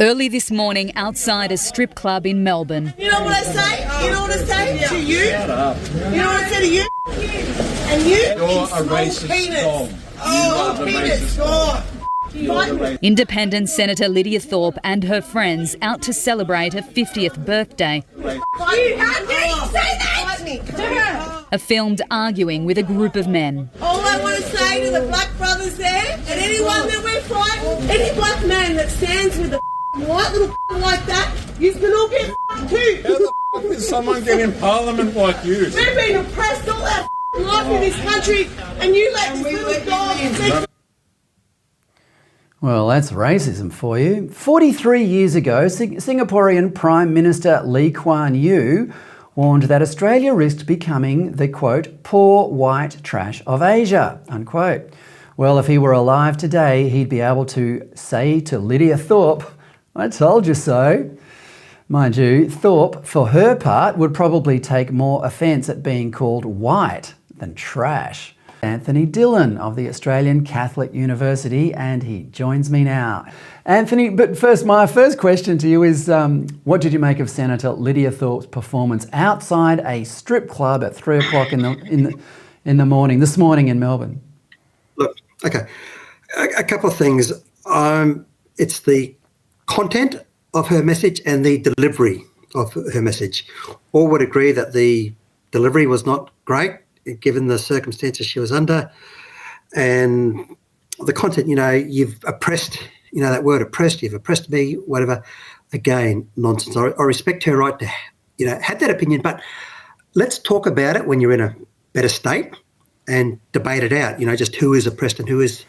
Early this morning outside a strip club in Melbourne. You know what I say? You know what I say to you? Shut up. You know what I say to you? And you? You're a racist dog. Oh, penis. God. Independent Senator Lydia Thorpe and her friends out to celebrate her 50th birthday How dare you say that to her? are filmed arguing with a group of men. All I want to say to the black brothers there, and anyone that we're fighting, any black man that stands with a white little like that, you can all get too. How the fuck did someone get in Parliament like you? We've been oppressed all our life in this country, and you let this little dog speak. Well, that's racism for you. 43 years ago, Singaporean Prime Minister Lee Kuan Yew warned that Australia risked becoming the, quote, poor white trash of Asia, unquote. Well, if he were alive today, he'd be able to say to Lydia Thorpe, I told you so. Mind you, Thorpe, for her part, would probably take more offence at being called white than trash. Anthony Dillon of the Australian Catholic University, and he joins me now. Anthony, but first, my first question to you is, what did you make of Senator Lydia Thorpe's performance outside a strip club at 3 o'clock in the morning, this morning in Melbourne? Look, okay, a couple of things. It's the content of her message and the delivery of her message. All would agree that the delivery was not great, given the circumstances she was under, and the content, you've oppressed, that word oppressed, you've oppressed me, whatever. Again, nonsense. I respect her right to, have that opinion, but let's talk about it when you're in a better state and debate it out, just who is oppressed and who is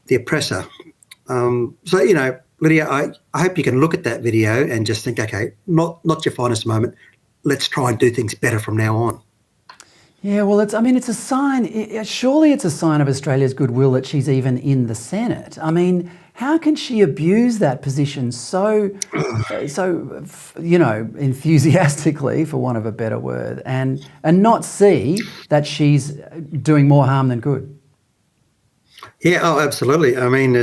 the oppressor. Lydia, I hope you can look at that video and just think, okay, not your finest moment. Let's try and do things better from now on. Yeah, well, it's a sign, surely it's a sign of Australia's goodwill that she's even in the Senate. I mean, how can she abuse that position so enthusiastically, for want of a better word, and not see that she's doing more harm than good? Yeah, oh, absolutely. I mean,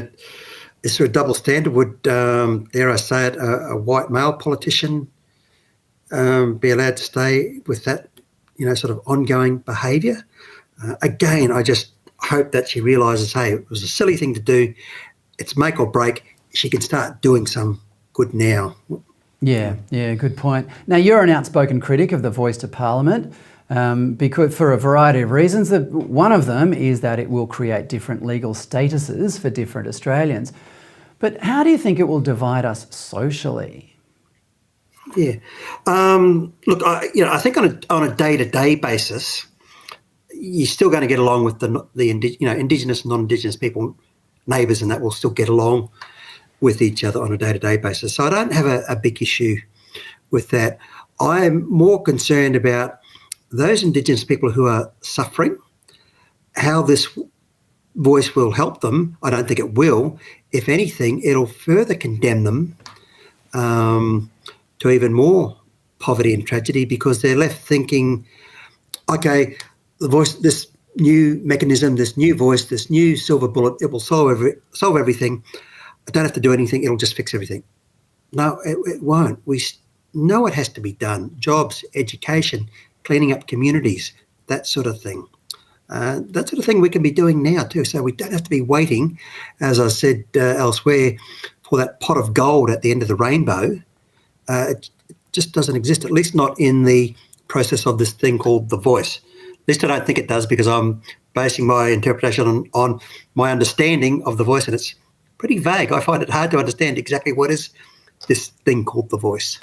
it's a double standard. Would, dare I say it, a white male politician be allowed to stay with that sort of ongoing behaviour? Again, I just hope that she realises, hey, it was a silly thing to do. It's make or break. She can start doing some good now. Yeah, good point. Now, you're an outspoken critic of the Voice to Parliament because for a variety of reasons. One of them is that it will create different legal statuses for different Australians. But how do you think it will divide us socially? Yeah. Look, I think on a day-to-day basis, you're still going to get along with the Indigenous and non-Indigenous people, neighbours, and that will still get along with each other on a day-to-day basis. So I don't have a big issue with that. I'm more concerned about those Indigenous people who are suffering, how this voice will help them. I don't think it will. If anything, it'll further condemn them to even more poverty and tragedy, because they're left thinking, okay, the voice, this new mechanism, this new voice, this new silver bullet, it will solve everything. I don't have to do anything. It'll just fix everything. No, it won't. We know it has to be done. Jobs, education, cleaning up communities, that sort of thing. That sort of thing we can be doing now too. So we don't have to be waiting, as I said elsewhere, for that pot of gold at the end of the rainbow. It just doesn't exist, at least not in the process of this thing called the voice. At least I don't think it does, because I'm basing my interpretation on my understanding of the voice, and it's pretty vague. I find it hard to understand exactly what is this thing called the voice.